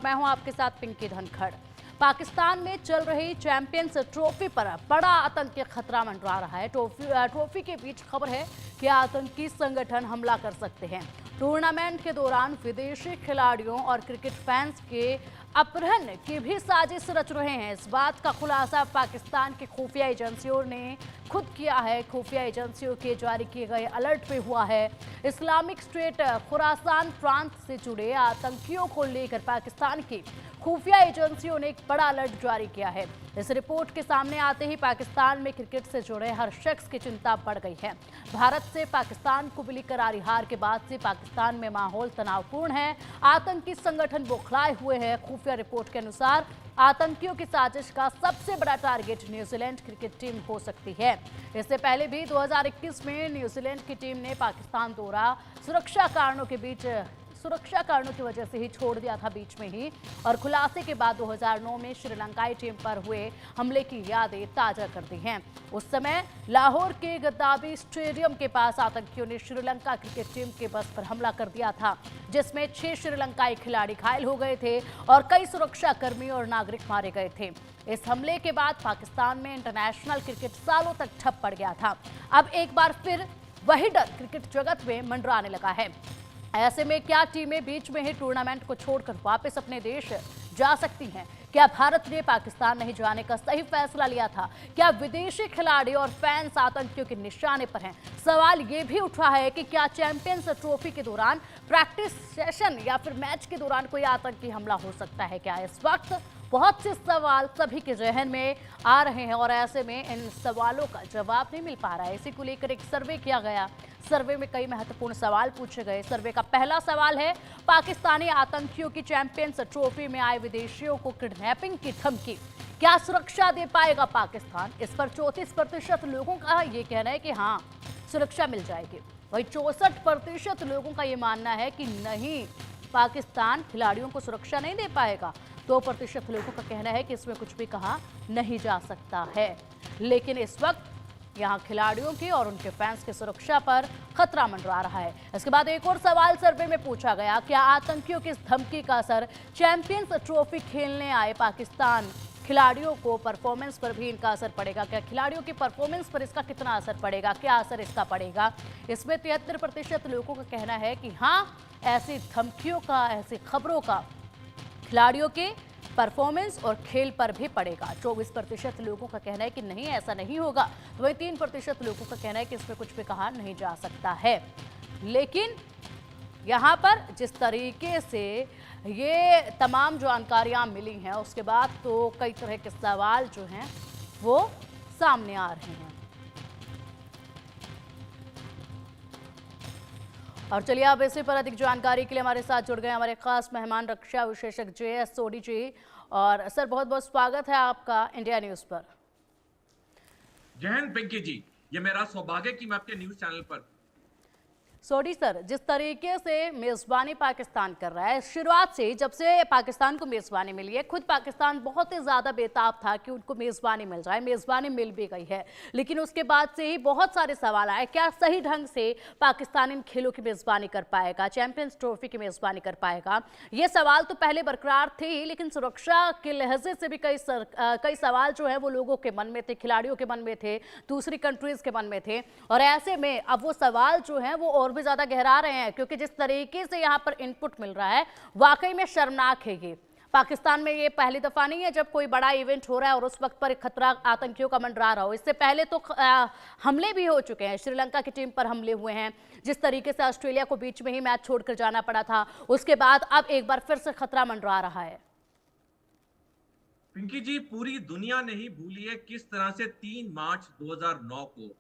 मैं हूं आपके साथ पिंकी धनखड़। पाकिस्तान में चल रही चैंपियंस ट्रॉफी पर बड़ा आतंकी खतरा मंडरा रहा है। ट्रॉफी के बीच खबर है कि आतंकी संगठन हमला कर सकते हैं। टूर्नामेंट के दौरान विदेशी खिलाड़ियों और क्रिकेट फैंस के अपहरण की भी साजिश रच रहे हैं। इस बात का खुलासा पाकिस्तान की खुफिया एजेंसियों ने खुद किया है। खुफिया एजेंसियों के जारी किए गए अलर्ट में हुआ है। इस्लामिक स्टेट खुरासान प्रांत से जुड़े आतंकियों को लेकर पाकिस्तान की खुफिया एजेंसियों ने एक बड़ा अलर्ट जारी किया है। इस रिपोर्ट के सामने आते ही पाकिस्तान में क्रिकेट से जुड़े हर शख्स की चिंता बढ़ गई है। भारत से पाकिस्तान को मिली करारी हार के बाद से पाकिस्तान में माहौल तनावपूर्ण है। आतंकी संगठन बौखलाए हुए हैं। खुफिया रिपोर्ट के अनुसार आतंकियों की साजिश का सबसे बड़ा टारगेट न्यूजीलैंड क्रिकेट टीम हो सकती है। इससे पहले भी 2021 में न्यूजीलैंड की टीम ने पाकिस्तान दौरा सुरक्षा कारणों की वजह से ही छोड़ दिया था बीच में ही, और खुलासे के बाद 2009 में श्रीलंकाई टीम पर हुए हमले की यादें ताजा कर दी हैं। उस समय लाहौर के गद्दाफी स्टेडियम के पास आतंकियों ने श्रीलंका क्रिकेट टीम के बस पर हमला कर दिया था, जिसमें 6 श्रीलंकाई खिलाड़ी घायल हो गए थे और कई सुरक्षा कर्मी और नागरिक मारे गए थे। इस हमले के बाद पाकिस्तान में इंटरनेशनल क्रिकेट सालों तक ठप पड़ गया था। अब एक बार फिर वही डर क्रिकेट जगत में मंडराने लगा है। ऐसे में क्या टीमें बीच में ही टूर्नामेंट को छोड़कर वापस अपने देश जा सकती हैं? क्या भारत ने पाकिस्तान नहीं जाने का सही फैसला लिया था? क्या विदेशी खिलाड़ी और फैंस आतंकियों के निशाने पर हैं? सवाल ये भी उठा है कि क्या चैंपियंस ट्रॉफी के दौरान प्रैक्टिस सेशन या फिर मैच के दौरान कोई आतंकी हमला हो सकता है क्या? इस वक्त बहुत से सवाल सभी के जहन में आ रहे हैं और ऐसे में इन सवालों का जवाब नहीं मिल पा रहा है। इसी को लेकर एक सर्वे किया गया। सर्वे में कई महत्वपूर्ण सवाल पूछे गए। सर्वे का पहला सवाल है, पाकिस्तानी आतंकियों की चैंपियंस ट्रॉफी में आए विदेशियों को किडनैपिंग की धमकी क्या सुरक्षा दे पाएगा पाकिस्तान? इस पर 34% लोगों का ये कहना है कि हाँ, सुरक्षा मिल जाएगी। वही 64% लोगों का ये मानना है कि नहीं, पाकिस्तान खिलाड़ियों को सुरक्षा नहीं दे पाएगा। 2% लोगों का कहना है कि इसमें कुछ भी कहा नहीं जा सकता है। लेकिन इस वक्त यहाँ खिलाड़ियों की और उनके फैंस की सुरक्षा पर खतरा मंडरा रहा है। इसके बाद एक और सवाल सर्वे में पूछा गया, क्या आतंकियों की इस धमकी का असर चैंपियंस ट्रॉफी खेलने आए पाकिस्तान खिलाड़ियों को परफॉर्मेंस पर भी इनका असर पड़ेगा? क्या खिलाड़ियों की परफॉर्मेंस पर इसका कितना असर पड़ेगा? क्या असर इसका पड़ेगा? इसमें 73% लोगों का कहना है कि हाँ, ऐसी धमकियों का, ऐसी खबरों का खिलाड़ियों के परफॉर्मेंस और खेल पर भी पड़ेगा। 24% लोगों का कहना है कि नहीं, ऐसा नहीं होगा। वही 3% लोगों का कहना है कि इसमें कुछ भी कहा नहीं जा सकता है। लेकिन यहाँ पर जिस तरीके से ये तमाम जानकारियाँ मिली हैं, उसके बाद तो कई तरह के सवाल जो हैं वो सामने आ रहे हैं। और चलिए अब इसी पर अधिक जानकारी के लिए हमारे साथ जुड़ गए हमारे खास मेहमान रक्षा विशेषज्ञ JS सोडी जी। और सर, बहुत बहुत स्वागत है आपका इंडिया न्यूज पर। जय हिंद पिंकी जी, ये मेरा सौभाग्य कि मैं आपके न्यूज चैनल पर। सोडी सर, जिस तरीके से मेजबानी पाकिस्तान कर रहा है, शुरुआत से जब से पाकिस्तान को मेजबानी मिली है, खुद पाकिस्तान बहुत ही ज्यादा बेताब था कि उनको मेजबानी मिल जाए। मेजबानी मिल भी गई है, लेकिन उसके बाद से ही बहुत सारे सवाल आए। क्या सही ढंग से पाकिस्तान इन खेलों की मेजबानी कर पाएगा, चैंपियंस ट्रॉफी की मेजबानी कर पाएगा? ये सवाल तो पहले बरकरार थे ही, लेकिन सुरक्षा के लहजे से भी कई सवाल जो है वो लोगों के मन में थे, खिलाड़ियों के मन में थे, दूसरी कंट्रीज के मन में थे। और ऐसे में अब वो सवाल जो है वो और भी ज्यादा गहरा रहे हैं, क्योंकि जिस तरीके से यहाँ पर इनपुट मिल रहा है, वाकई में शर्मनाक है। ये पाकिस्तान में ये पहली दफा नहीं है जब कोई बड़ा इवेंट हो रहा है और उस वक्त पर खतरा आतंकियों का मंडरा रहा हो। इससे पहले तो हमले भी हो चुके हैं। श्रीलंका की टीम पर हमले हुए हैं, जिस तरीके से ऑस्ट्रेलिया को बीच में ही मैच छोड़कर जाना पड़ा था। उसके बाद अब एक बार फिर से खतरा मंडरा रहा है। पिंकी जी, पूरी दुनिया नहीं भूली है किस तरह से 3 मार्च 2009 को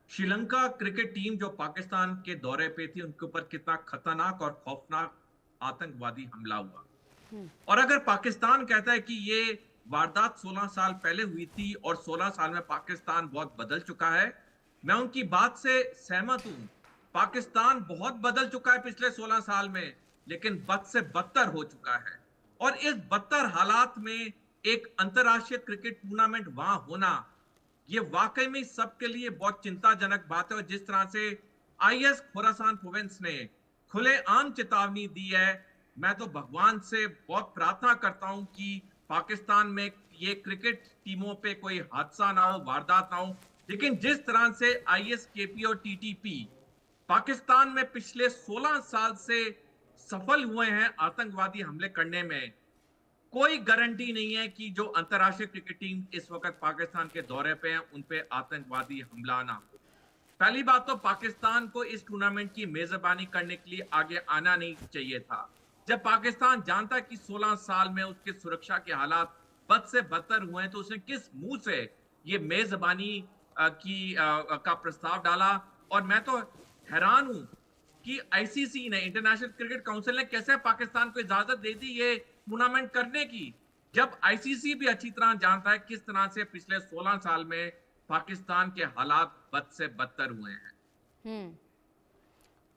श्रीलंका क्रिकेट टीम जो पाकिस्तान के दौरे पे थी, उनके ऊपर कितना खतरनाक और खौफनाक आतंकवादी हमला हुआ। और अगर पाकिस्तान कहता है कि ये वारदात 16 साल पहले हुई थी और 16 साल में पाकिस्तान बहुत बदल चुका है, मैं उनकी बात से सहमत हूं। पाकिस्तान बहुत बदल चुका है पिछले 16 साल में, लेकिन बद से बदतर हो चुका है। और इस बदतर हालात में एक अंतर्राष्ट्रीय क्रिकेट टूर्नामेंट वहां होना, ये वाकई में सबके लिए बहुत चिंताजनक बात है। और जिस तरह से IS खुरासान प्रोविंस ने खुलेआम चेतावनी दी है मैं तो भगवान से बहुत प्रार्थना करता हूं कि पाकिस्तान में ये क्रिकेट टीमों पे कोई हादसा ना हो, वारदात ना हो। लेकिन जिस तरह से आईएसकेपी और टीटीपी पाकिस्तान में पिछले 16 साल से सफल हुए हैं आतंकवादी हमले करने में, कोई गारंटी नहीं है कि जो अंतर्राष्ट्रीय क्रिकेट टीम इस वक्त पाकिस्तान के दौरे पे हैं उन पे आतंकवादी हमला ना हो। पहली बात तो पाकिस्तान को इस टूर्नामेंट की मेजबानी करने के लिए आगे आना नहीं चाहिए था। जब पाकिस्तान जानता कि 16 साल में उसके सुरक्षा के हालात बद से बदतर हुए हैं तो उसने किस मुंह से ये मेजबानी का प्रस्ताव डाला। और मैं तो हैरान हूं कि आईसीसी ने, इंटरनेशनल क्रिकेट काउंसिल ने कैसे पाकिस्तान को इजाजत दे दी ये टूर्नामेंट करने की, जब आईसीसी भी अच्छी तरह जानता है किस तरह से पिछले 16 साल में पाकिस्तान के हालात बद से बदतर हुए हैं। हम्म,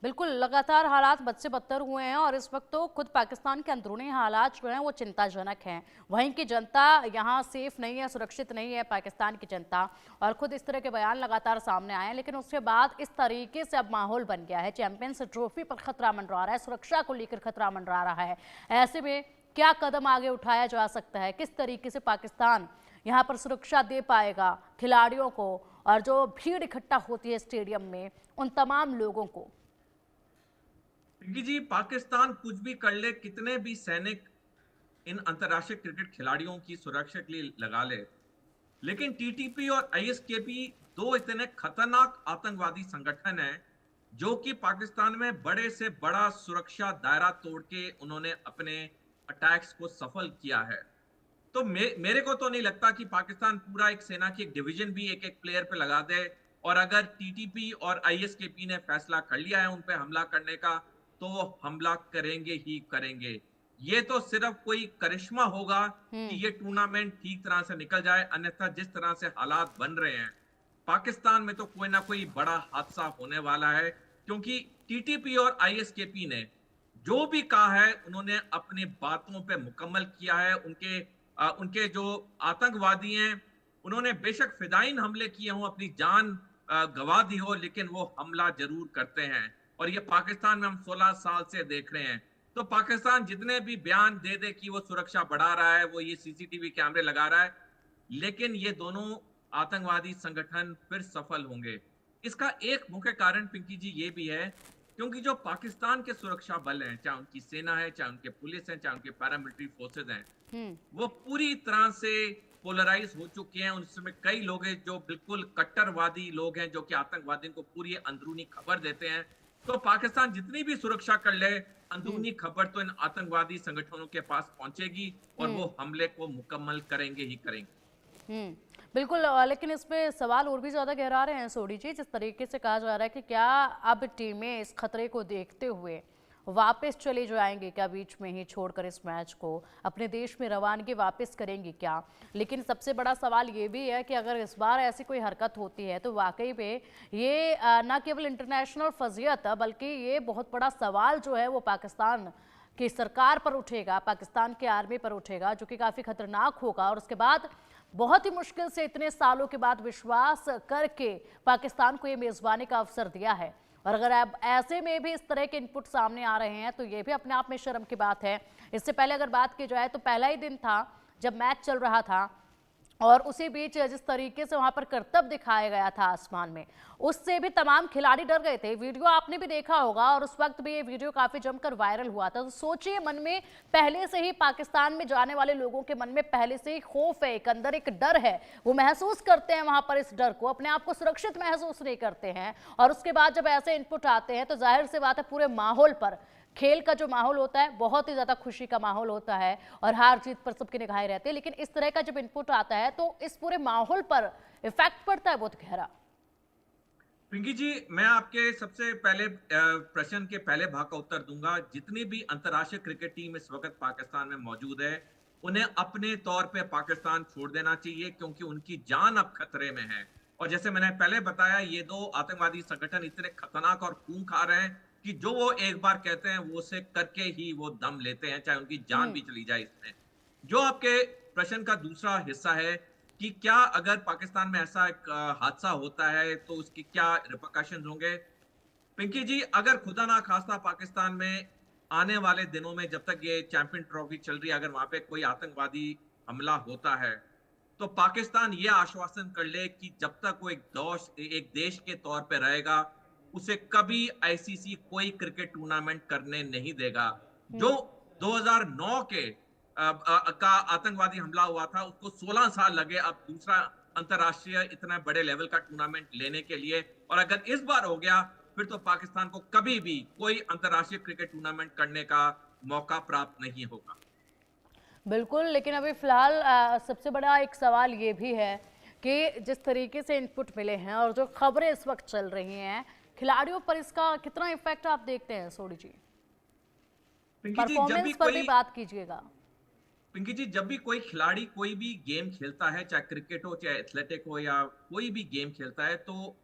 बिल्कुल, लगातार हालात बद से बदतर हुए हैं और इस वक्त तो खुद पाकिस्तान के अंदरूनी हालात जो हैं वो चिंताजनक हैं। वहीं की जनता यहाँ सेफ नहीं है, सुरक्षित नहीं है पाकिस्तान की जनता, और खुद इस तरह के बयान लगातार सामने आए हैं। लेकिन उसके बाद इस तरीके से अब माहौल बन गया है, चैंपियंस ट्रॉफी पर खतरा मंडरा रहा है, सुरक्षा को लेकर खतरा मंडरा रहा है। ऐसे में क्या कदम आगे उठाया जा सकता है, किस तरीके से पाकिस्तान यहाँ पर सुरक्षा दे पाएगा खिलाड़ियों को और जो भीड़ इकट्ठा होती है स्टेडियम में उन तमाम लोगों को? पिंकी जी, पाकिस्तान कुछ भी कर ले, कितने भी सैनिक इन अंतर्राष्ट्रीय क्रिकेट खिलाड़ियों की सुरक्षा के लिए लगा ले, लेकिन टीटीपी और आईएसकेपी दो इतने खतरनाक आतंकवादी संगठन हैं जो कि पाकिस्तान में बड़े से बड़ा सुरक्षा दायरा तोड़ के उन्होंने अपने अटैक्स को सफल किया है। तो मेरे को तो नहीं लगता कि पाकिस्तान पूरा एक सेना की एक डिवीजन भी एक एक प्लेयर पे लगा दे। और अगर टीटीपी और आईएसकेपी ने फैसला कर लिया है उन पे हमला करने का, तो वो हमला करेंगे ही करेंगे। ये तो सिर्फ कोई करिश्मा होगा कि ये टूर्नामेंट ठीक तरह से निकल जाए, अन्यथा जिस तरह से हालात बन रहे हैं पाकिस्तान में तो कोई ना कोई बड़ा हादसा होने वाला है। क्योंकि टीटीपी और आईएसकेपी ने जो भी कहा है उन्होंने अपनी बातों पे मुकम्मल किया है। उनके जो आतंकवादी हैं उन्होंने बेशक फिदायीन हमले किए हों, अपनी जान गंवा दी हो, लेकिन वो हमला जरूर करते हैं। और ये पाकिस्तान में हम 16 साल से देख रहे हैं। तो पाकिस्तान जितने भी बयान दे दे कि वो सुरक्षा बढ़ा रहा है, वो ये सीसीटीवी कैमरे लगा रहा है, लेकिन ये दोनों आतंकवादी संगठन फिर सफल होंगे। इसका एक मुख्य कारण पिंकी जी ये भी है क्योंकि जो पाकिस्तान के सुरक्षा बल हैं, चाहे उनकी सेना है, चाहे उनके पुलिस है, चाहे उनके पैरामिलिट्री फोर्सेज हैं, वो पूरी तरह से पोलराइज हो चुके हैं। उनमें कई लोग हैं जो बिल्कुल कट्टरवादी लोग हैं जो कि आतंकवादियों को पूरी अंदरूनी खबर देते हैं। तो पाकिस्तान जितनी भी सुरक्षा कर ले, अंदरूनी खबर तो इन आतंकवादी संगठनों के पास पहुंचेगी और वो हमले को मुकम्मल करेंगे ही करेंगे। बिल्कुल, लेकिन इस पे सवाल और भी ज़्यादा गहरा रहे हैं सोडी जी। जिस तरीके से कहा जा रहा है कि क्या अब टीमें इस खतरे को देखते हुए वापस चले जाएंगे क्या, बीच में ही छोड़कर इस मैच को अपने देश में रवानगी वापस करेंगी क्या? लेकिन सबसे बड़ा सवाल ये भी है कि अगर इस बार ऐसी कोई हरकत होती है तो वाकई में ये न केवल इंटरनेशनल फजीयत बल्कि ये बहुत बड़ा सवाल जो है वो पाकिस्तान की सरकार पर उठेगा, पाकिस्तान के आर्मी पर उठेगा, जो कि काफ़ी खतरनाक होगा। और उसके बाद बहुत ही मुश्किल से इतने सालों के बाद विश्वास करके पाकिस्तान को ये मेज़बानी का अवसर दिया है, और अगर अब ऐसे में भी इस तरह के इनपुट सामने आ रहे हैं तो ये भी अपने आप में शर्म की बात है। इससे पहले अगर बात की जाए तो पहला ही दिन था जब मैच चल रहा था और उसी बीच जिस तरीके से वहां पर करतब दिखाया गया था आसमान में, उससे भी तमाम खिलाड़ी डर गए थे। वीडियो आपने भी देखा होगा और उस वक्त भी ये वीडियो काफी जमकर वायरल हुआ था। तो सोचिए, मन में पहले से ही पाकिस्तान में जाने वाले लोगों के मन में पहले से ही खौफ है, एक अंदर एक डर है, वो महसूस करते हैं वहां पर इस डर को, अपने आप को सुरक्षित महसूस नहीं करते हैं। और उसके बाद जब ऐसे इनपुट आते हैं तो जाहिर सी बात है पूरे माहौल पर, खेल का जो माहौल होता है बहुत ही ज्यादा खुशी का माहौल होता है और हार जीत पर सबकी निगाहें रहती है, लेकिन इस तरह का जब इनपुट आता है तो इस पूरे माहौल पर इफेक्ट पड़ता है बहुत गहरा। पिंकी जी, मैं आपके सबसे पहले प्रश्न के पहले भाग का उत्तर दूंगा। जितनी भी अंतर्राष्ट्रीय क्रिकेट टीम इस वक्त पाकिस्तान में मौजूद है उन्हें अपने तौर पे पाकिस्तान छोड़ देना चाहिए क्योंकि उनकी जान अब खतरे में है। और जैसे मैंने पहले बताया, ये दो आतंकवादी संगठन इतने खतरनाक और खूंखार हैं कि जो वो एक बार कहते हैं वो उसे करके ही वो दम लेते हैं, चाहे उनकी जान भी चली जाए इसमें। जो आपके प्रश्न का दूसरा हिस्सा है कि क्या अगर पाकिस्तान में ऐसा एक हादसा होता है तो उसकी क्या रिपरकशंस होंगे। पिंकी जी, अगर खुदा ना खास्ता पाकिस्तान में आने वाले दिनों में जब तक ये चैंपियन ट्रॉफी चल रही है, अगर वहां पे कोई आतंकवादी हमला होता है तो पाकिस्तान ये आश्वासन कर ले कि जब तक वो एक देश के तौर पे रहेगा, उसे कभी आईसीसी कोई क्रिकेट टूर्नामेंट करने नहीं देगा। जो 2009 के का आतंकवादी हमला हुआ था, उसको 16 साल लगे अब दूसरा अंतरराष्ट्रीय इतना बड़े लेवल का टूर्नामेंट लेने के लिए। और अगर इस बार हो गया, फिर तो पाकिस्तान को कभी भी कोई अंतरराष्ट्रीय क्रिकेट टूर्नामेंट करने का मौका प्राप्त नहीं होगा। बिल्कुल, लेकिन अभी फिलहाल सबसे बड़ा एक सवाल ये भी है कि जिस तरीके से इनपुट मिले हैं और जो खबरें इस वक्त चल रही हैं, खिलाड़ियों पर इसका कितना इफेक्ट आप देखते हैं सोडी जी? परफॉर्मेंस पर भी बात कीजिएगा। पिंकी जी, जब भी कोई खिलाड़ी कोई भी गेम खेलता है, चाहे क्रिकेट हो, चाहे एथलेटिक हो, या कोई भी गेम खेलता है, तो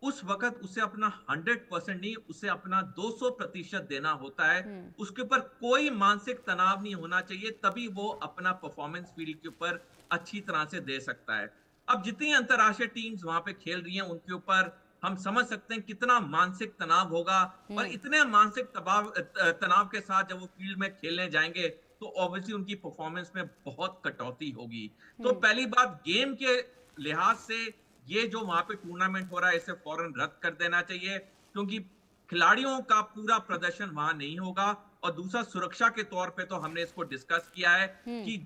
उस वक्त उसे अपना 100% नहीं, उसे अपना 200% देना होता है। उसके ऊपर कोई मानसिक तनाव नहीं होना चाहिए, तभी वो अपना परफॉर्मेंस फील्ड के ऊपर अच्छी तरह से दे सकता है। अब जितनी अंतरराष्ट्रीय टीम्स वहां पे खेल रही हैं, उनके ऊपर हम समझ सकते हैं कितना मानसिक तनाव होगा। और इतने मानसिक तनाव के साथ जब वो फील्ड में खेलने जाएंगे, तो ऑब्वियसली उनकी परफॉर्मेंस में बहुत कटौती होगी। तो पहली बात, गेम के लिहाज से ये जो वहां पे टूर्नामेंट हो रहा है, इसे फौरन रद्द कर देना चाहिए, क्योंकि खिलाड़ियों का पूरा प्रदर्शन वहां नहीं होगा। और दूसरा, सुरक्षा के तौर पे तो हमने इसको डिस्कस किया है कि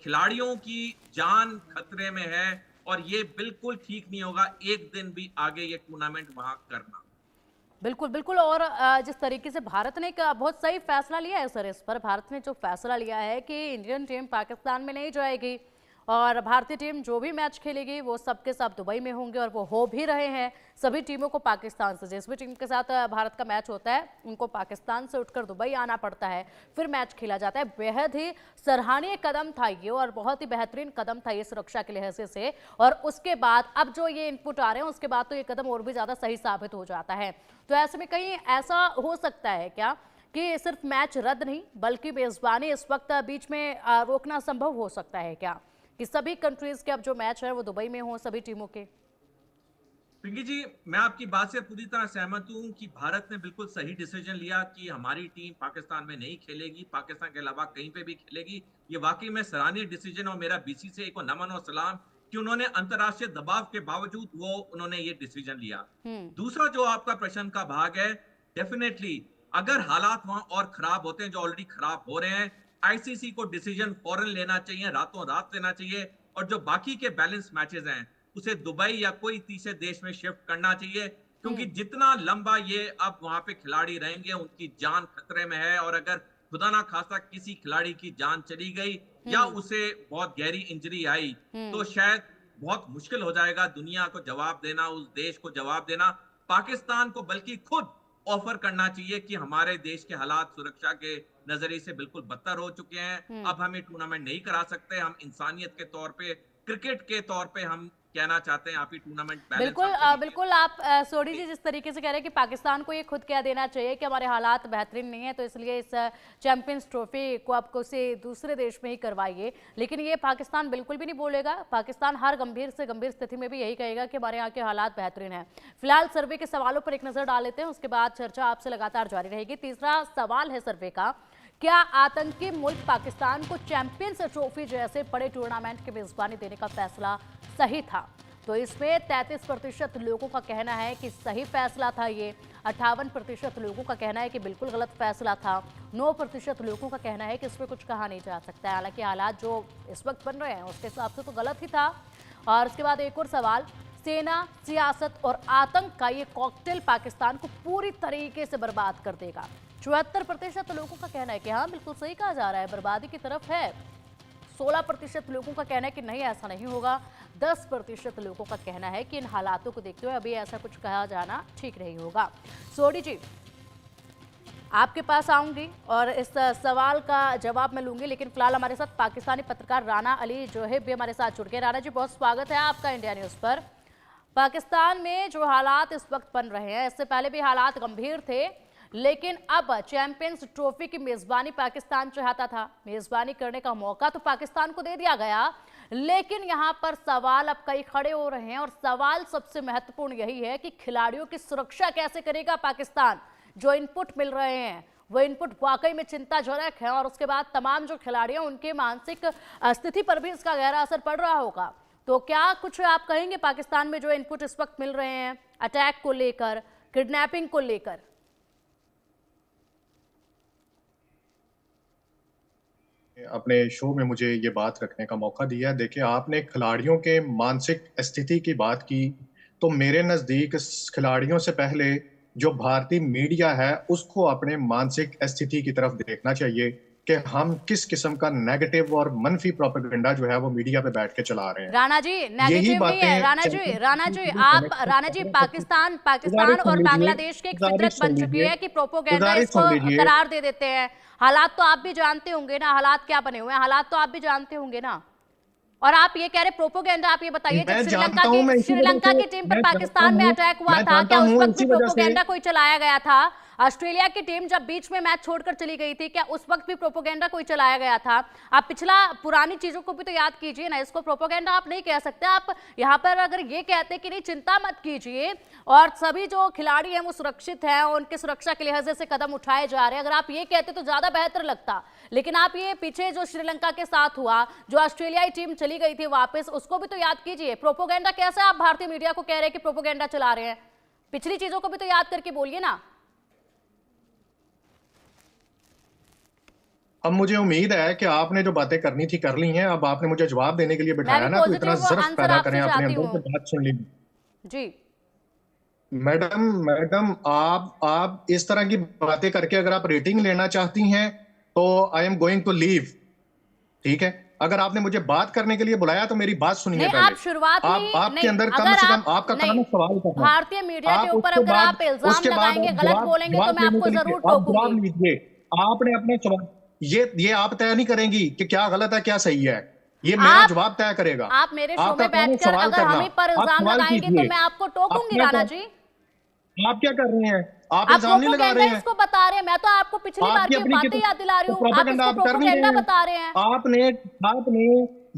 खिलाड़ियों की जान खतरे में है, और ये बिल्कुल ठीक नहीं होगा एक दिन भी आगे ये टूर्नामेंट वहां करना। बिल्कुल बिल्कुल। और जिस तरीके से भारत ने एक बहुत सही फैसला लिया है सर, इस पर भारत ने जो फैसला लिया है कि इंडियन टीम पाकिस्तान में नहीं जाएगी और भारतीय टीम जो भी मैच खेलेगी वो सब के सब दुबई में होंगे, और वो हो भी रहे हैं। सभी टीमों को पाकिस्तान से, जिस भी टीम के साथ भारत का मैच होता है, उनको पाकिस्तान से उठकर दुबई आना पड़ता है, फिर मैच खेला जाता है। बेहद ही सराहनीय कदम था ये, और बहुत ही बेहतरीन कदम था ये सुरक्षा के लिहाज से। और उसके बाद अब जो ये इनपुट आ रहे हैं, उसके बाद तो ये कदम और भी ज्यादा सही साबित हो जाता है। तो ऐसे में कहीं ऐसा हो सकता है क्या कि सिर्फ मैच रद्द नहीं, बल्कि मेजबानी इस वक्त बीच में रोकना संभव हो सकता है क्या, कि सभी कंट्रीज के अब जो मैच है वो दुबई में हो, सभी टीमों के? पिंकी जी, मैं आपकी बात से पूरी तरह सहमत हूं कि भारत ने बिल्कुल सही डिसीजन लिया कि हमारी टीम पाकिस्तान में नहीं खेलेगी, पाकिस्तान के अलावा कहीं पे भी खेलेगी। ये वाकई में सराहनीय डिसीजन, और मेरा बीसीसीआई को नमन और सलाम कि उन्होंने अंतरराष्ट्रीय दबाव के बावजूद उन्होंने ये डिसीजन लिया। दूसरा जो आपका प्रश्न का भाग है, डेफिनेटली अगर हालात वहां और खराब होते हैं, जो ऑलरेडी खराब हो रहे हैं, आईसीसी को डिसीजन फौरन लेना चाहिए, रातों रात लेना चाहिए, और जो बाकी के बैलेंस मैचेस हैं उसे दुबई या कोई तीसरे देश में शिफ्ट करना चाहिए। क्योंकि जितना लंबा ये अब वहां पे खिलाड़ी रहेंगे, उनकी जान खतरे में है। और अगर खुदा ना खास्ता किसी खिलाड़ी की जान चली गई या उसे बहुत गहरी इंजरी आई, तो शायद बहुत मुश्किल हो जाएगा दुनिया को जवाब देना, उस देश को जवाब देना। पाकिस्तान को बल्कि खुद ऑफर करना चाहिए कि हमारे देश के हालात सुरक्षा के नजरिए से बिल्कुल बदतर हो चुके हैं, अब हम ये टूर्नामेंट नहीं करा सकते। हम इंसानियत के तौर पे, क्रिकेट के तौर पे हम कहना चाहते हैं, आप ही टूर्नामेंट बिल्कुल बिल्कुल। आप सोडी जी जिस तरीके से कह रहे हैं कि पाकिस्तान को ये खुद कह देना चाहिए कि हमारे हालात बेहतरीन नहीं है, तो इसलिए इस चैंपियंस ट्रॉफी को आपको से दूसरे देश में ही करवाइए, लेकिन ये पाकिस्तान बिल्कुल भी नहीं बोलेगा। पाकिस्तान हर गंभीर से गंभीर स्थिति में भी यही कहेगा कि हमारे यहाँ के हालात बेहतरीन है। फिलहाल सर्वे के सवालों पर एक नजर डाल लेते हैं, उसके बाद चर्चा आपसे लगातार जारी रहेगी। तीसरा सवाल है सर्वे का, क्या आतंकी मुल्क पाकिस्तान को चैंपियंस ट्रॉफी जैसे बड़े टूर्नामेंट की मेजबानी देने का फैसला सही था? तो इसमें 33% लोगों का कहना है कि सही फैसला था ये, 58% लोगों का कहना है कि बिल्कुल गलत फैसला था, 9% लोगों का कहना है कि इसमें कुछ कहा नहीं जा सकता है। हालांकि हालात जो इस वक्त बन रहे हैं उसके हिसाब से तो गलत ही था। और उसके बाद एक और सवाल, सेना, सियासत और आतंक का ये कॉकटेल पाकिस्तान को पूरी तरीके से बर्बाद कर देगा। 74% लोगों का कहना है कि हाँ बिल्कुल सही कहा जा रहा है, बर्बादी की तरफ है। 16% लोगों का कहना है कि नहीं ऐसा नहीं होगा। 10% लोगों का कहना है कि इन हालातों को देखते हुए अभी ऐसा कुछ कहा जाना ठीक नहीं होगा। सोडी जी, आपके पास आऊंगी और इस सवाल का जवाब मैं लूंगी, लेकिन फिलहाल हमारे साथ पाकिस्तानी पत्रकार राना अली जो है भी हमारे साथ जुड़ गए। राना जी, बहुत स्वागत है आपका इंडिया न्यूज पर। पाकिस्तान में जो हालात इस वक्त बन रहे हैं, इससे पहले भी हालात गंभीर थे, लेकिन अब चैंपियंस ट्रॉफी की मेजबानी पाकिस्तान चाहता था, मेजबानी करने का मौका तो पाकिस्तान को दे दिया गया, लेकिन यहां पर सवाल अब कई खड़े हो रहे हैं। और सवाल सबसे महत्वपूर्ण यही है कि खिलाड़ियों की सुरक्षा कैसे करेगा पाकिस्तान? जो इनपुट मिल रहे हैं वो इनपुट वाकई में चिंताजनक है और उसके बाद तमाम जो खिलाड़ी हैं उनके मानसिक स्थिति पर भी इसका गहरा असर पड़ रहा होगा। तो क्या कुछ आप कहेंगे पाकिस्तान में जो इनपुट इस वक्त मिल रहे हैं अटैक को लेकर, किडनैपिंग को लेकर? अपने शो में मुझे ये बात रखने का मौका दिया। देखिए, आपने खिलाड़ियों के मानसिक स्थिति की बात की, तो मेरे नज़दीक खिलाड़ियों से पहले जो भारतीय मीडिया है, उसको अपने मानसिक स्थिति की तरफ देखना चाहिए कि हम किस किस्म का नेगेटिव और मनफी प्रोपेगेंडा जो है वो मीडिया पे बैठ के चला रहे हैं। राणा जी, नेगेटिव नहीं है। राणा जी, पाकिस्तान और बांग्लादेश की एक फितरत बन चुकी है कि प्रोपोगेंडा इसको करार दे देते हैं। हालात तो आप भी जानते होंगे ना, हालात क्या बने हुए हैं, हालात तो आप भी जानते होंगे ना। और आप ये कह रहे प्रोपोगेंडा, आप ये बताइए, जब श्रीलंका की टीम पर पाकिस्तान में अटैक हुआ था, क्या उस वक्त भी प्रोपोगेंडा कोई चलाया गया था? ऑस्ट्रेलिया की टीम जब बीच में मैच छोड़कर चली गई थी, क्या उस वक्त भी प्रोपोगेंडा कोई चलाया गया था? आप पुरानी चीजों को भी तो याद कीजिए ना, इसको प्रोपोगेंडा आप नहीं कह सकते। आप यहाँ पर अगर ये कहते कि नहीं चिंता मत कीजिए और सभी जो खिलाड़ी हैं वो सुरक्षित हैं और उनकी सुरक्षा के लिहाजे से कदम उठाए जा रहे हैं, अगर आप ये कहते तो ज्यादा बेहतर लगता। लेकिन आप ये पीछे जो श्रीलंका के साथ हुआ, जो ऑस्ट्रेलियाई टीम चली गई थी वापस, उसको भी तो याद कीजिए। प्रोपोगेंडा कैसे आप भारतीय मीडिया को कह रहे हैं कि प्रोपोगेंडा चला रहे हैं? पिछली चीजों को भी तो याद करके बोलिए ना। अब मुझे उम्मीद है कि आपने जो बातें करनी थी कर ली हैं। अब आपने मुझे जवाब देने के लिए बिठाया ना, तो इतना ज़र्फ पैदा करें अपने अंदर से बात सुन ली जी। मैडम आप इस तरह की बातें करके अगर आप रेटिंग लेना चाहती हैं तो I am going to leave, ठीक है? अगर आपने मुझे बात करने के लिए बुलाया तो मेरी बात सुनिए पहले। आप शुरुआत आपके अंदर कम से कम आपका काम है सवाल करना। भारतीय मीडिया के ऊपर अगर आप इल्जाम लगाएंगे, गलत बोलेंगे, तो मैं आपको जरूर टोकूंगी। आपने अपने सवाल ये आप तय नहीं करेंगी कि क्या गलत है क्या सही है, ये मेरा जवाब तय करेगा। आप मेरे शो में बैठकर अगर हम पर इल्जाम लगाएंगे तो मैं आपको टोकूंगी। राणा जी, आप क्या कर रहे हैं? आप इल्जाम नहीं लगा रहे हैं, इसको बता रहे हैं। मैं तो आपको पिछली बार की बातें याद दिला रही हूं, आप इसको प्रोपेगेंडा बता रहे हैं। आपने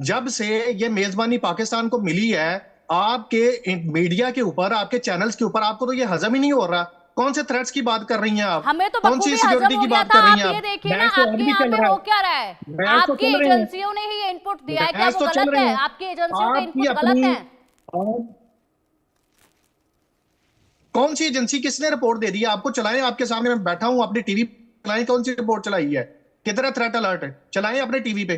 जब से ये मेजबानी पाकिस्तान को मिली है, आपके मीडिया के ऊपर, आपके चैनल्स के ऊपर, आपको तो ये हजम ही नहीं हो रहा। कौन से थ्रेट्स की बात कर रही हैं आप? हमें तो कौन सी सिक्योरिटी की बात कर रही हैं आप? ये देखिए ना, आपके यहाँ पे हो क्या रहा है? आपकी एजेंसियों ने ही ये इनपुट दिया है, क्या वो गलत है? आपकी एजेंसियों के इनपुट गलत है? कौन सी एजेंसी, किसने रिपोर्ट दे दी है आपको? चलाएं, आपके सामने मैं बैठा हूं, अपनी टीवी चलाएं। कौन सी रिपोर्ट चलाई है? किधर है थ्रेट अलर्ट? चलाएं अपने टीवी पे,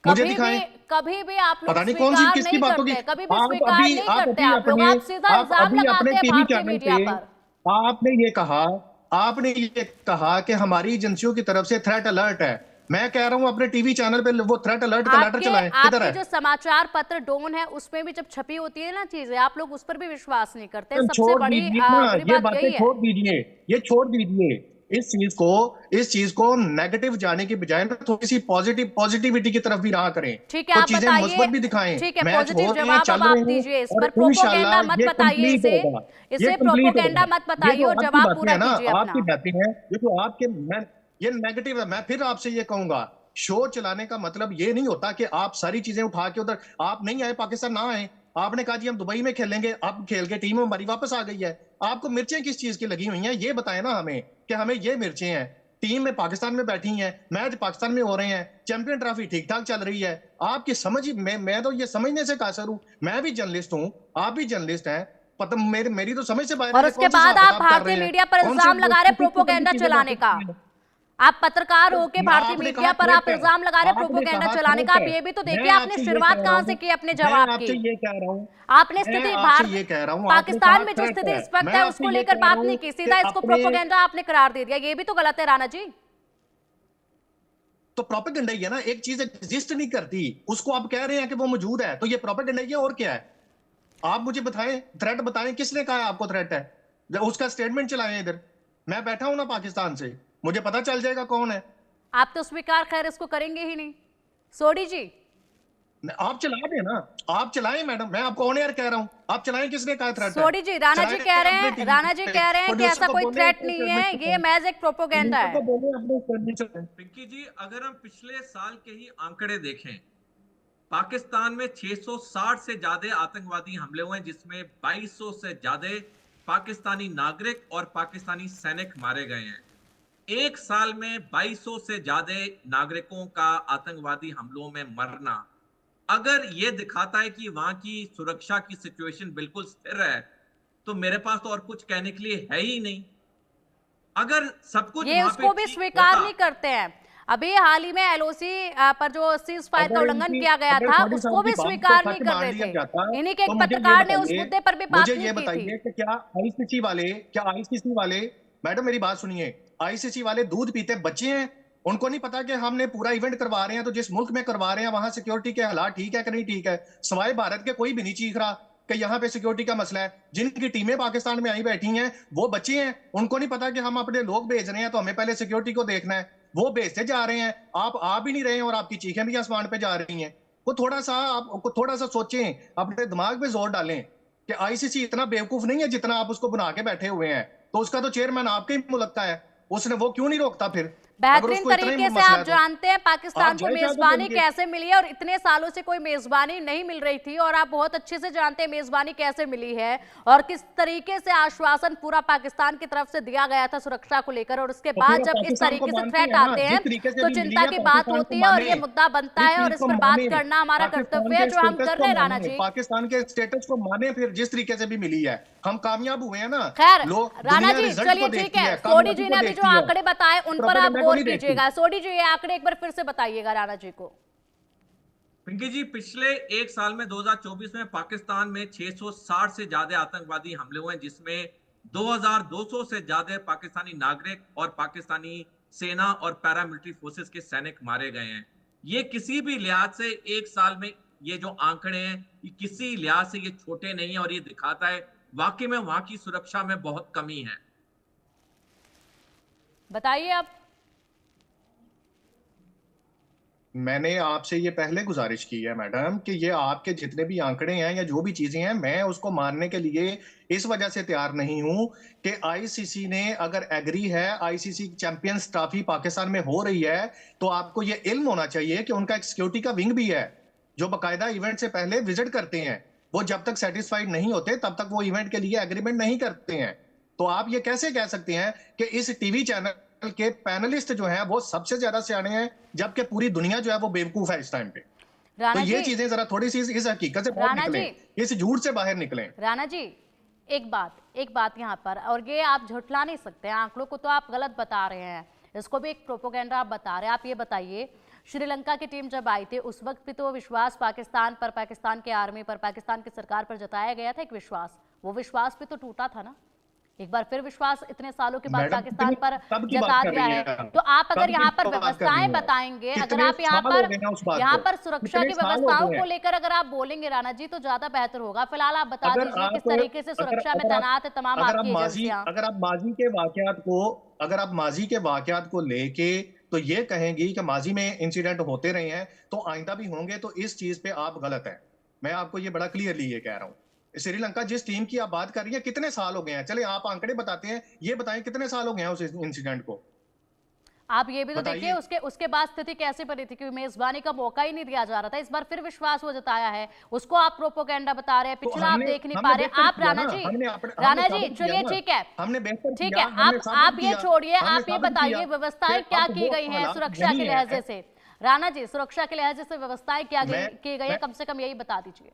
मुझे दिखाएं। कभी भी आप लोग पता नहीं कौन सी किसकी बातों की, कभी भी स्वीकार नहीं करते आप लोग। आप सीधा इल्जाम लगाते हैं भारतीय मीडिया पर। आपने ये कहा कि हमारी एजेंसियों की तरफ से थ्रेट अलर्ट है। मैं कह रहा हूं अपने टीवी चैनल पे वो थ्रेट अलर्ट का लेटर चलाएं। किधर है? जो समाचार पत्र डोन है उसमें भी जब छपी होती है ना चीजें, आप लोग उस पर भी विश्वास नहीं करते। सबसे बड़ी बात यही है। छोड़ दीजिए, ये छोड़ दीजिए इस चीज को नेगेटिव जाने के बजाय थोड़ी सी पॉजिटिविटी की तरफ भी रहा करें। ठीक है, आप चीजें मुस्बत भी दिखाएं। ठीक है, पॉजिटिव जवाब अब आप दीजिए इस पर। प्रोपोगेंडा मत बताइए इसे प्रोपोगेंडा मत बताइए और जवाब पूरा कीजिए अपना। आपकी बातें हैं ये तो आपके, ये नेगेटिव है। मैं फिर आपसे ये कहूंगा, शो चलाने का मतलब ये नहीं होता कि आप सारी चीजें उठा के उधर, आप नहीं आए पाकिस्तान, ना आए, आपने कहा जी हम दुबई में खेलेंगे, अब खेल के टीम हमारी वापस आ गई है। आपको मिर्चें किस चीज की लगी हुई हैं ये बताएं ना हमें, कि हमें ये मिर्चें हैं। टीम में पाकिस्तान में बैठी हैं, मैच पाकिस्तान में हो रहे हैं, चैंपियन ट्रॉफी ठीक ठाक चल रही है। आपकी समझ, मैं तो ये समझने से कासर हूं। मैं भी जर्नलिस्ट हूं, आप भी जर्नलिस्ट हैं, पता मेरी तो समझ से बाहर। और उसके बाद आप भारतीय मीडिया पर इल्जाम लगा रहे प्रोपोगेंडा चलाने का। आप पत्रकार हो के भारतीय मीडिया पर आप इल्जाम लगा रहे प्रोपोगेंडा चलाने का। आप ये भी तो देखिए आपने शुरुआत कहां से की अपने जवाब की। ये कह रहा हूं, आपने स्थिति पाकिस्तान में जो स्थिति इस वक्त है उसको लेकर बात नहीं की, सीधा इसको प्रोपोगेंडा आपने करार दे दिया। ये भी तो गलत है राणा जी। तो प्रोपेगेंडा ही है ना, एक चीज एग्जिस्ट नहीं करती उसको आप कह रहे हैं कि वो मौजूद है, तो ये प्रोपेगेंडा ही है और क्या है? आप मुझे बताएं, थ्रेट बताएं, किसने कहा आपको थ्रेट है? उसका स्टेटमेंट चलाएं। इधर मैं बैठा हूं ना पाकिस्तान से, मुझे पता चल जाएगा कौन है। आप तो स्वीकार खैर इसको करेंगे ही नहीं। सोडी जी, आप चला दें ना, आप चलाएं मैडम, मैं आपको ऑन एयर कह रहा हूं, आप चलाएं। किसने कहा थ्रेट? सोडी जी, राणा जी कह रहे हैं कि ऐसा कोई थ्रेट नहीं है, ये महज एक प्रोपोगेंडा है। पिंकी जी, अगर हम पिछले साल के ही आंकड़े देखें, पाकिस्तान में 660 से ज्यादा आतंकवादी हमले हुए, जिसमें 2200 से ज्यादा पाकिस्तानी नागरिक और पाकिस्तानी सैनिक मारे गए हैं। एक साल में 2200 से ज्यादा नागरिकों का आतंकवादी हमलों में मरना अगर ये दिखाता है कि वहां की सुरक्षा की सिचुएशन बिल्कुल स्थिर है, तो मेरे पास तो और कुछ कहने के लिए है ही नहीं। अगर सब कुछ ये वहां पे उसको भी ठीक स्वीकार होता, नहीं करते हैं। अभी हाल ही में एलओसी पर जो सीज फायर का अगर उल्लंघन इनकी किया गया अगर था मोदी साहब उसको की भी बात को स्वीकार नहीं सच कर मान रहे लिया थे। जाता, इन्हीं के एक तो मुझे ये पत्रकार ने उस बताइए, मुद्दे पर भी मुझे बातचीत ये की थी। बताइए कि क्या आईसीसी वाले, मैडम मेरी बात सुनिए, आईसीसी वाले दूध पीते बच्चे हैं? उनको नहीं पता कि हमने पूरा इवेंट करवा रहे हैं, तो जिस मुल्क में करवा रहे हैं वहां सिक्योरिटी के हालात ठीक है कि नहीं ठीक है? सवाए भारत के कोई भी नहीं चीख रहा कि यहाँ पे सिक्योरिटी का मसला है। जिनकी टीमें पाकिस्तान में आई बैठी हैं वो बच्चे हैं, उनको नहीं पता कि हम अपने लोग भेज रहे हैं तो हमें पहले सिक्योरिटी को देखना है। वो भेजते जा रहे हैं, आप आ भी नहीं रहे हैं और आपकी चीखें भी आसमान पे जा रही हैं। वो थोड़ा सा सोचें, अपने दिमाग पे जोर डालें कि आईसीसी इतना बेवकूफ नहीं है जितना आप उसको बना के बैठे हुए हैं। तो उसका तो चेयरमैन आपके ही मुल्क का है, उसने वो क्यों नहीं रोकता फिर, अगर बेहतरीन उसको इतना ही तरीके से मसला आप है तो? जानते हैं आप पाकिस्तान को जाए क्या तो मेजबानी उनके, कैसे मिली है और इतने सालों से कोई मेजबानी नहीं मिल रही थी और आप बहुत अच्छे से जानते हैं मेजबानी कैसे मिली है और किस तरीके से आश्वासन पूरा पाकिस्तान की तरफ से दिया गया था सुरक्षा को लेकर। और उसके तो बाद फिर जब इस पाकिस्तान को तरीके से मानते थ्रेट हैं ना, आते जिस हैं तरीके से तो भी मिली चिंता है की बात पाकिस्तान होती को है और माने, ये मुद्दा बनता इस है और चीज इस को पर बात माने, करना हमारा पाकिस्तान कर्तव्य है के जो हम स्टेटस कर को रहे हैं राणा माने, जी। पाकिस्तान के स्टेटस को माने, फिर जिस तरीके से भी मिली है हम कामयाब हुए हैं ना। खैर लोग, राणा दुनिया जी रिजल्ट चलिए को ठीक देखती है, है, सोडी कामयाबी जी को ने अभी जो देखती है, आंकड़े बताए उन पर आप प्रोपेगेंडा को गौर नहीं देखती। कीजिएगा। सोडी जी ये आंकड़े एक बार फिर से बताइएगा राणा जी को। पिंकी जी, पिछले एक साल में 2024 में पाकिस्तान में 660 से ज्यादा आतंकवादी हमले हुए हैं, जिसमें 2200 से ज्यादा पाकिस्तानी नागरिक और पाकिस्तानी सेना और पैरामिलिट्री फोर्सेस के सैनिक मारे गए हैं। ये किसी भी लिहाज से एक साल में ये जो आंकड़े हैं, ये किसी लिहाज से ये छोटे नहीं है और ये दिखाता है वाकई में वहां की सुरक्षा में बहुत कमी है। बताइए आप। मैंने आपसे ये पहले गुजारिश की है मैडम कि ये आपके जितने भी आंकड़े हैं या जो भी चीजें हैं, मैं उसको मानने के लिए इस वजह से तैयार नहीं हूं कि आईसीसी ने अगर एग्री है, आईसीसी चैंपियंस ट्रॉफी पाकिस्तान में हो रही है, तो आपको ये इल्म होना चाहिए कि उनका एक सिक्योरिटी का विंग भी है जो बाकायदा इवेंट से पहले विजिट करते हैं। वो जब तक सेटिस्फाइड नहीं होते तब तक वो इवेंट के लिए एग्रीमेंट नहीं करते हैं। तो आप ये कैसे कह सकते हैं कि इस टीवी चैनल के पैनलिस्ट जो हैं वो सबसे ज्यादा सियाने हैं, जबकि पूरी दुनिया जो है वो बेवकूफ है इस टाइम पे? तो राणा ये जी, चीजें जरा थोड़ी सी इस हकीकत से बाहर राणा निकलें, जी, इस झूठ से बाहर निकलें। राणा जी एक बात यहाँ पर, और ये आप झुठला नहीं सकते, आंकड़ों को तो आप गलत बता रहे हैं, इसको भी एक प्रोपोगेंडा आप बता रहे हैं। आप ये बताइए, श्रीलंका की टीम जब आई थी उस वक्त भी तो विश्वास पाकिस्तान पर, पाकिस्तान के आर्मी पर, पाकिस्तान की सरकार पर जताया गया था एक विश्वास, वो विश्वास भी तो टूटा था ना। एक बार फिर विश्वास इतने सालों के बाद मैडम पाकिस्तान पर कब की जता बात कर दिया रही है। हैं? तो आप अगर कब की यहाँ पर बात कर रही व्यवस्थाएं हैं? बताएंगे, अगर कितने आप यहाँ साल हो गए हैं उस बात को? पर सुरक्षा कितने की साल हो व्यवस्थाओं गए को हैं? लेकर अगर आप बोलेंगे राणा जी तो ज्यादा बेहतर होगा। फिलहाल आप बता अगर दीजिए किस आप तरीके से सुरक्षा में तैनात है तमाम आपकी एजेंसियां। अगर आप माजी के वाकयात को, अगर आप माजी के वाकयात को लेके तो ये कहेंगी कि माजी में इंसिडेंट होते रहे हैं तो आइंदा भी होंगे, तो इस चीज पे आप गलत हैं। मैं आपको ये बड़ा क्लियरली ये कह रहा हूं। श्रीलंका जिस टीम की आप बात कर रही है, कितने साल हो गए हैं? चले आप आंकड़े बताते हैं, ये बताएं कितने साल हो गए हैं उस इंसिडेंट को? आप ये भी तो देखिए उसके बाद स्थिति कैसे बनी थी, क्योंकि मेजबानी का मौका ही नहीं दिया जा रहा था। इस बार फिर विश्वास वो जताया है, उसको आप प्रोपोगेंडा बता रहे हैं, पिछला आप देख नहीं पा रहे। आप राणा जी चलिए ठीक है, ठीक है, आप ये छोड़िए, आप ये बताइए व्यवस्थाएं क्या की गई हैं सुरक्षा के लिहाजे से। राणा जी, सुरक्षा के लिहाजे से व्यवस्थाएं क्या की गई है, कम से कम यही बता दीजिए।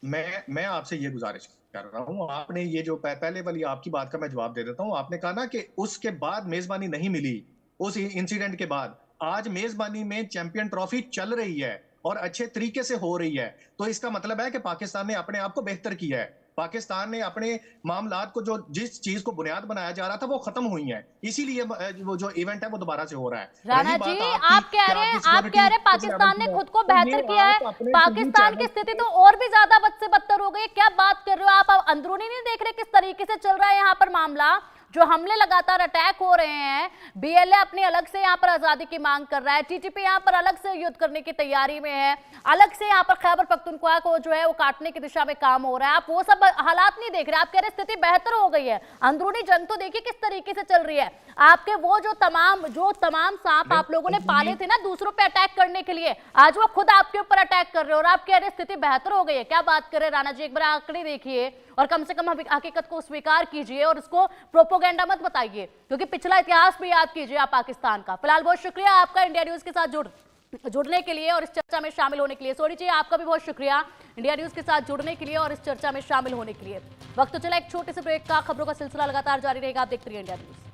मैं आपसे ये गुजारिश कर रहा हूं, आपने ये जो पहले वाली आपकी बात का मैं जवाब दे देता हूं। आपने कहा ना कि उसके बाद मेजबानी नहीं मिली, उस इंसिडेंट के बाद। आज मेजबानी में चैंपियन ट्रॉफी चल रही है और अच्छे तरीके से हो रही है, तो इसका मतलब है कि पाकिस्तान ने अपने आप को बेहतर किया है। पाकिस्तान ने अपने मामलात को, जो जिस चीज को बुनियाद बनाया जा रहा था वो खत्म हुई है, इसीलिए वो जो इवेंट है वो दोबारा से हो रहा है। राणा जी आप कह रहे हैं पाकिस्तान ने खुद को बेहतर किया है, पाकिस्तान की स्थिति तो और भी ज्यादा बद से बदतर हो गई है। क्या बात कर रहे हो आप? अंदरूनी नहीं देख रहे किस तरीके से चल रहा है यहाँ पर मामला? जो हमले लगातार अटैक हो रहे हैं, बीएलए अपनी अलग से यहाँ पर आजादी की मांग कर रहा है, टीटीपी यहाँ पर अलग से युद्ध करने की तैयारी में है, अलग से यहाँ पर खैबर पख्तूनख्वा को जो है वो काटने की दिशा में काम हो रहा है। आप वो सब हालात नहीं देख रहे, आप कह रहे स्थिति बेहतर हो गई है। अंदरूनी जंग तो देखिए किस तरीके से चल रही है। आपके वो जो तमाम सांप आप लोगों ने पाले थे ना दूसरों पे अटैक करने के लिए, आज वो खुद आपके ऊपर अटैक कर रहे हो और आप कह रहे स्थिति बेहतर हो गई है। क्या बात कर रहे राणा जी? एक बार आंकड़े देखिए और कम से कम हकीकत को स्वीकार कीजिए और इसको प्रोपेगेंडा मत बताइए, क्योंकि पिछला इतिहास भी याद कीजिए आप पाकिस्तान का। फिलहाल बहुत शुक्रिया आपका इंडिया न्यूज के साथ जुड़ने के लिए और इस चर्चा में शामिल होने के लिए। सोनी जी, आपका भी बहुत शुक्रिया इंडिया न्यूज के साथ जुड़ने के लिए और इस चर्चा में शामिल होने के लिए। वक्त तो चला एक छोटे से ब्रेक का, खबरों का सिलसिला लगातार जारी रहेगा, आप देखते रहिए इंडिया न्यूज।